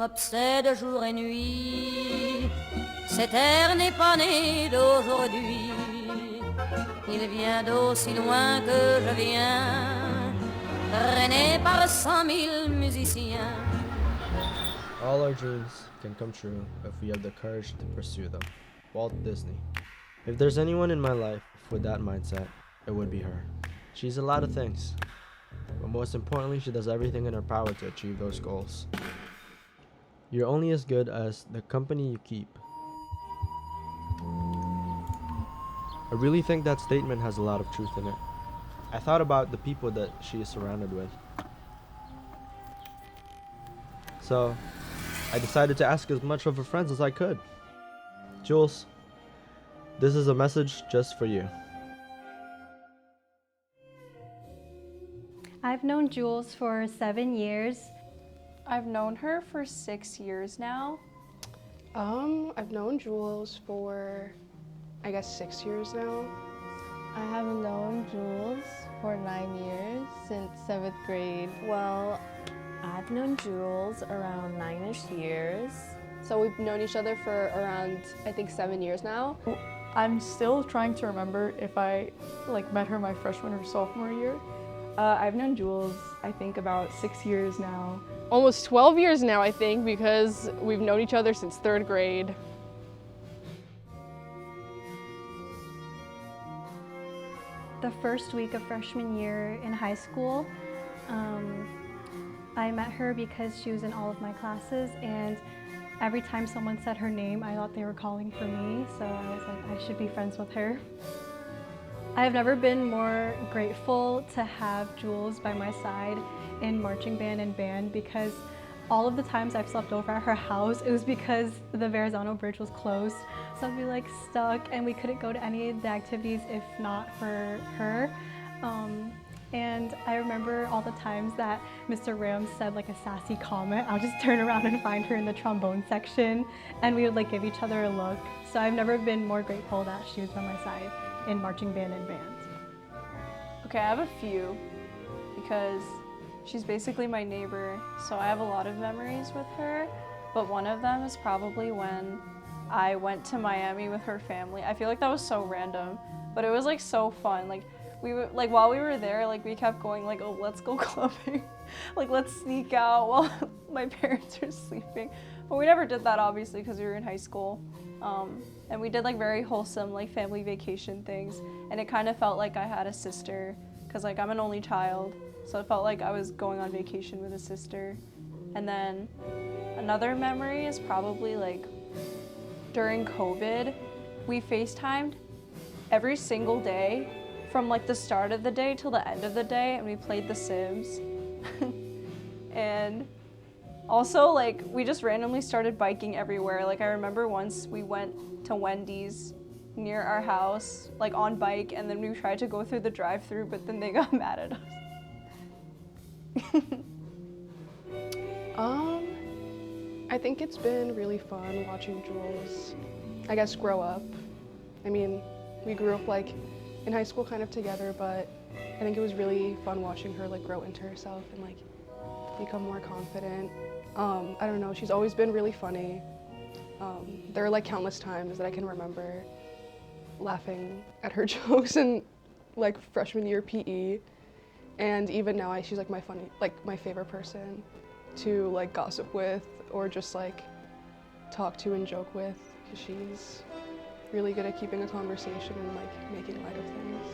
m'obsède jour et nuit. Cet air n'est pas né d'aujourd'hui. Il vient d'aussi loin que je viens, traîné par 100 000 musiciens. All our dreams can come true if we have the courage to pursue them. Walt Disney. If there's anyone in my life with that mindset, it would be her. She's a lot of things, but most importantly, she does everything in her power to achieve those goals. You're only as good as the company you keep. I really think that statement has a lot of truth in it. I thought about the people that she is surrounded with. So, I decided to ask as much of her friends as I could. Julz, this is a message just for you. I've known Julz for 7 years. I've known her for 6 years now. I've known Julz for, I guess, 6 years now. I have known Julz for 9 years, since 7th grade. Well, I've known Julz around 9-ish years. So we've known each other for around, I think, 7 years now. I'm still trying to remember if I met her my freshman or sophomore year. I've known Julz, I think, about 6 years now. Almost 12 years now, I think, because we've known each other since 3rd grade. The first week of freshman year in high school, I met her because she was in all of my classes, and every time someone said her name, I thought they were calling for me, so I was like, I should be friends with her. I've never been more grateful to have Julz by my side in marching band and band, because all of the times I've slept over at her house, it was because the Verrazano Bridge was closed. So I'd be stuck, and we couldn't go to any of the activities if not for her. And I remember all the times that Mr. Rams said a sassy comment, I'll just turn around and find her in the trombone section, and we would give each other a look. So I've never been more grateful that she was by my side in marching band and band. Okay, I have a few because she's basically my neighbor, so I have a lot of memories with her, but one of them is probably when I went to Miami with her family. I feel like that was so random, but it was so fun. We were while we were there, we kept going oh, let's go clubbing. Let's sneak out while my parents are sleeping. But we never did that, obviously, because we were in high school. And we did very wholesome family vacation things, and it kind of felt like I had a sister, because I'm an only child, so it felt like I was going on vacation with a sister. And then another memory is probably during COVID, we FaceTimed every single day from the start of the day till the end of the day, and we played The Sims. And also we just randomly started biking everywhere. I remember once we went to Wendy's near our house on bike, and then we tried to go through the drive-thru, but then they got mad at us. I think it's been really fun watching Julz, I guess, grow up. I mean, we grew up in high school kind of together, but I think it was really fun watching her grow into herself and become more confident. I don't know, she's always been really funny. There are countless times that I can remember laughing at her jokes in freshman year PE, and even now she's my favorite person to gossip with or just talk to and joke with, because she's really good at keeping a conversation and making light of things.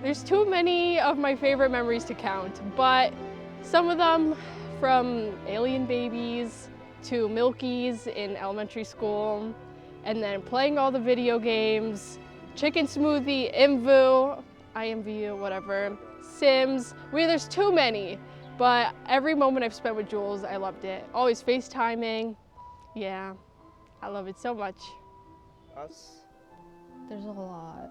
There's too many of my favorite memories to count, but some of them, from alien babies to Milkies in elementary school, and then playing all the video games, chicken smoothie, IMVU, whatever, Sims. There's too many, but every moment I've spent with Julz, I loved it. Always FaceTiming. Yeah, I love it so much. Us? There's a lot.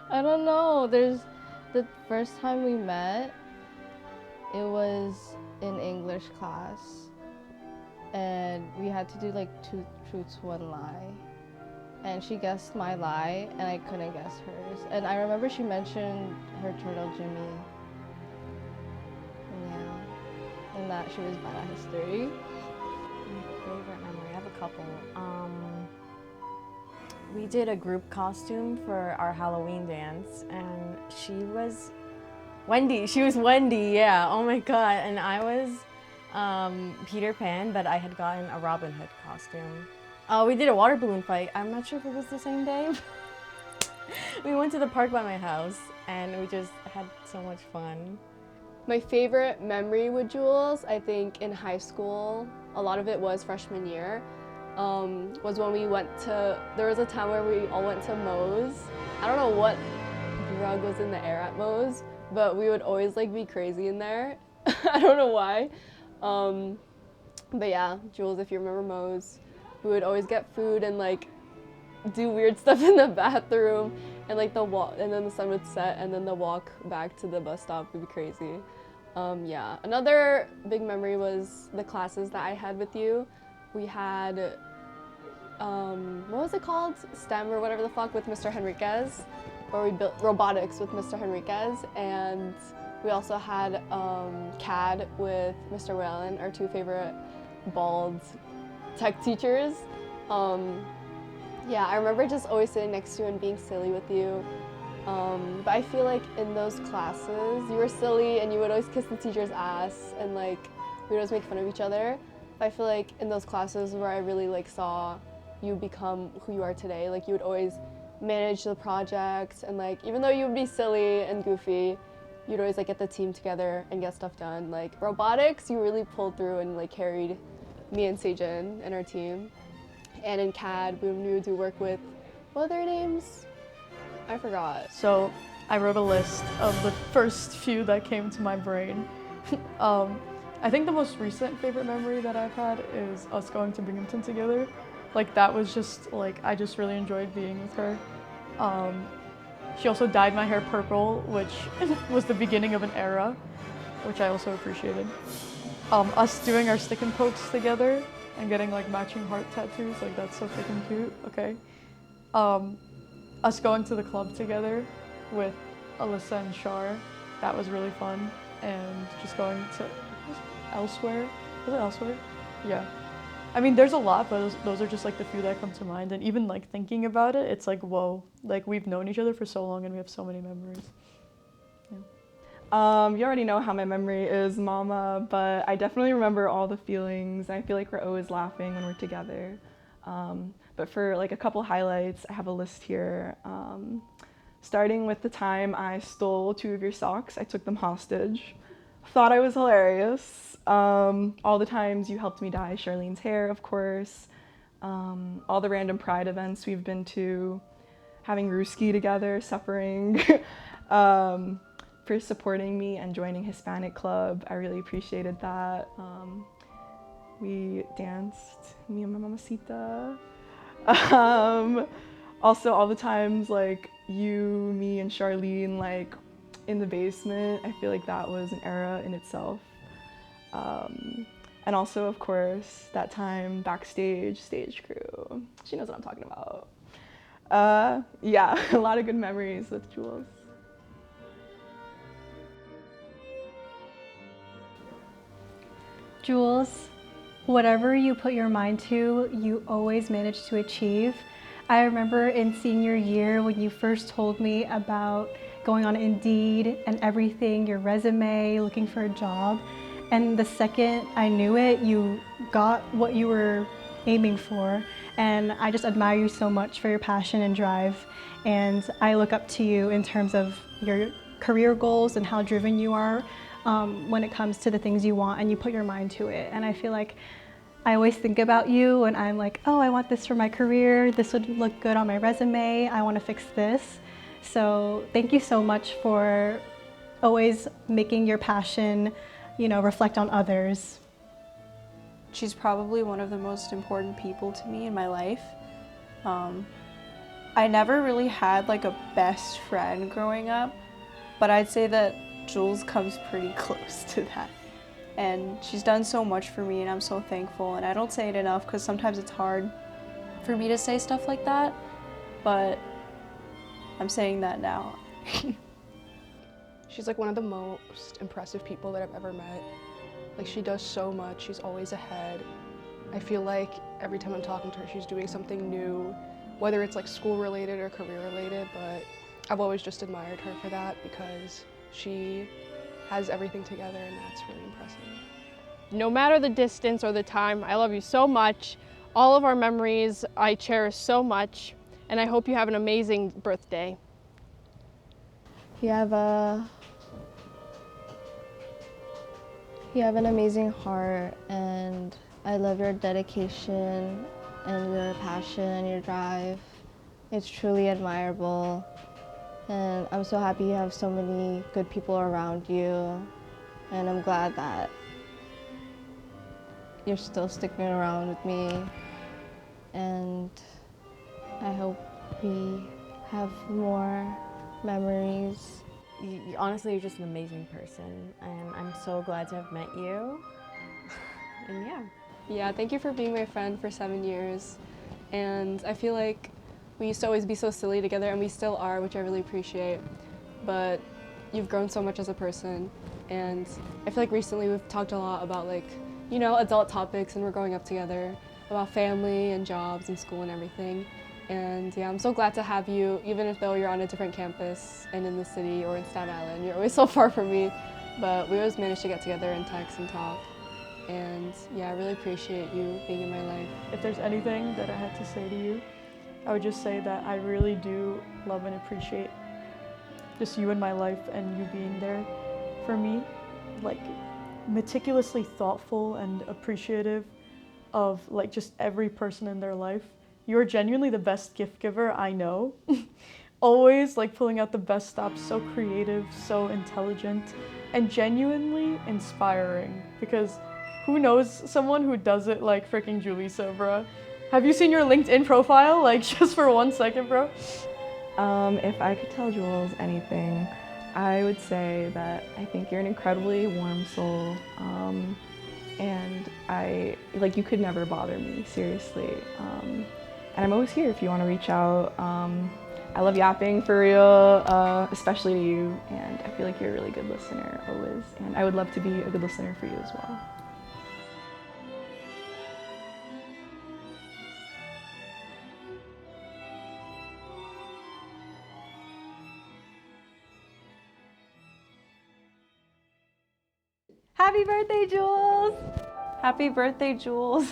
I don't know. There's the first time we met, it was in English class, and we had to do 2 truths, 1 lie. And she guessed my lie, and I couldn't guess hers. And I remember she mentioned her turtle Jimmy. and that she was bad at history. My favorite memory, I have a couple. We did a group costume for our Halloween dance, and she was Wendy. She was Wendy, yeah. Oh my God. And I was Peter Pan, but I had gotten a Robin Hood costume. We did a water balloon fight. I'm not sure if it was the same day. We went to the park by my house, and we just had so much fun. My favorite memory with Julz, I think in high school, a lot of it was freshman year, was when we went to, there was a time where we all went to Moe's. I don't know what drug was in the air at Moe's, but we would always like be crazy in there. I don't know why. But yeah, Julz, if you remember Moe's, we would always get food and like do weird stuff in the bathroom, and like and then the sun would set, and then the walk back to the bus stop would be crazy. Yeah, another big memory was the classes that I had with you. We had, what was it called? STEM or whatever the fuck with Mr. Henriquez, or we built robotics with Mr. Henriquez, and we also had CAD with Mr. Whalen, our two favorite bald tech teachers. Yeah, I remember just always sitting next to you and being silly with you. But I feel like in those classes, you were silly and you would always kiss the teacher's ass, and like we would always make fun of each other. But I feel like in those classes where I really like saw you become who you are today, like you would always manage the projects, and like even though you would be silly and goofy, you'd always like get the team together and get stuff done. Like robotics, you really pulled through and like carried me and Sejin and our team. And in CAD, when we would do work with, what are their names? I forgot. So I wrote a list of the first few that came to my brain. I think the most recent favorite memory that I've had is us going to Binghamton together. Like that was just like, I just really enjoyed being with her. She also dyed my hair purple, which was the beginning of an era, which I also appreciated. Us doing our stick and pokes together and getting like matching heart tattoos, like that's so freaking cute, okay. Us going to the club together with Alyssa and Shar, that was really fun. And just going to elsewhere, was it elsewhere? Yeah. I mean, there's a lot, but those are just like the few that come to mind. And even like thinking about it, it's like, whoa, like we've known each other for so long and we have so many memories. Yeah. You already know how my memory is, Mama, but I definitely remember all the feelings. I feel like we're always laughing when we're together. But for like a couple highlights, I have a list here. Starting with the time I stole 2 of your socks. I took them hostage. Thought I was hilarious. All the times you helped me dye Charlene's hair, of course. All the random Pride events we've been to. Having Ruski together, suffering. For supporting me and joining Hispanic Club. I really appreciated that. We danced, me and my mamacita. Also all the times like you, me, and Charlene like in the basement, I feel like that was an era in itself. And also of course that time backstage, stage crew. She knows what I'm talking about. Yeah, a lot of good memories with Julz. Julz, whatever you put your mind to, you always manage to achieve. I remember in senior year when you first told me about going on Indeed and everything, your resume, looking for a job, and the second I knew it, you got what you were aiming for, and I just admire you so much for your passion and drive, and I look up to you in terms of your career goals and how driven you are when it comes to the things you want and you put your mind to it. And I feel like I always think about you and I'm like, oh, I want this for my career. This would look good on my resume. I want to fix this. So thank you so much for always making your passion, reflect on others. She's probably one of the most important people to me in my life. I never really had like a best friend growing up, but I'd say that Julz comes pretty close to that. And she's done so much for me and I'm so thankful, and I don't say it enough because sometimes it's hard for me to say stuff like that, but I'm saying that now. She's like one of the most impressive people that I've ever met. Like, she does so much. She's always ahead. I feel like every time I'm talking to her, she's doing something new, whether it's like school related or career related, but I've always just admired her for that because she has everything together, and that's really impressive. No matter the distance or the time, I love you so much. All of our memories I cherish so much, and I hope you have an amazing birthday. You have an amazing heart, and I love your dedication and your passion and your drive. It's truly admirable, and I'm so happy you have so many good people around you, and I'm glad that you're still sticking around with me, and I hope we have more memories. Honestly, you're just an amazing person, and I'm so glad to have met you. And yeah. Yeah, thank you for being my friend for 7 years. And I feel like we used to always be so silly together, and we still are, which I really appreciate. But you've grown so much as a person, and I feel like recently we've talked a lot about, like, you know, adult topics, and we're growing up together, about family and jobs and school and everything. And yeah, I'm so glad to have you, even if though you're on a different campus and in the city or in Staten Island. You're always so far from me, but we always manage to get together and text and talk. And yeah, I really appreciate you being in my life. If there's anything that I had to say to you, I would just say that I really do love and appreciate just you in my life and you being there for me. Like, meticulously thoughtful and appreciative of like just every person in their life. You're genuinely the best gift giver I know. Always like pulling out the best stops, so creative, so intelligent, and genuinely inspiring. Because who knows someone who does it like freaking Julissa, bro? Have you seen your LinkedIn profile? Like, just for 1 second, bro? If I could tell Julz anything, I would say that I think you're an incredibly warm soul, and you could never bother me, seriously. And I'm always here if you want to reach out. I love yapping for real, especially to you, and I feel like you're a really good listener always, and I would love to be a good listener for you as well. Happy birthday, Julz! Happy birthday, Julz.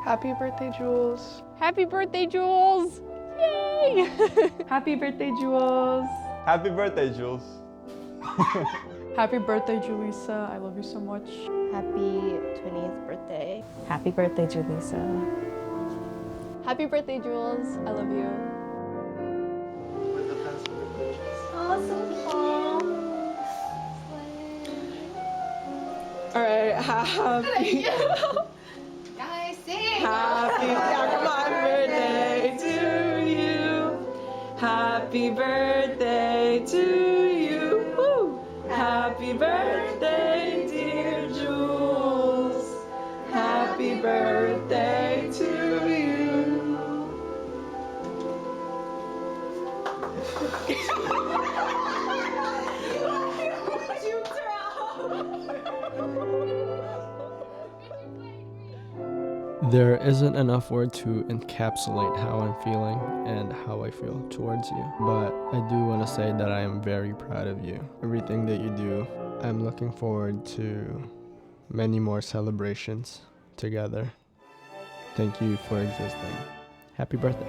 Happy birthday, Julz. Happy birthday, Julz! Yay! Happy birthday, Julz! Happy birthday, Julz. Happy birthday, Julissa. I love you so much. Happy 20th birthday. Happy birthday, Julissa. Happy birthday, Julz. I love you. All right, happy. Guys, sing! Happy birthday to you. Happy birthday to you. Woo. Happy birthday, dear Julz. Happy birthday to you. There isn't enough word to encapsulate how I'm feeling and how I feel towards you, but I do want to say that I am very proud of you. Everything that you do, I'm looking forward to many more celebrations together. Thank you for existing. Happy birthday.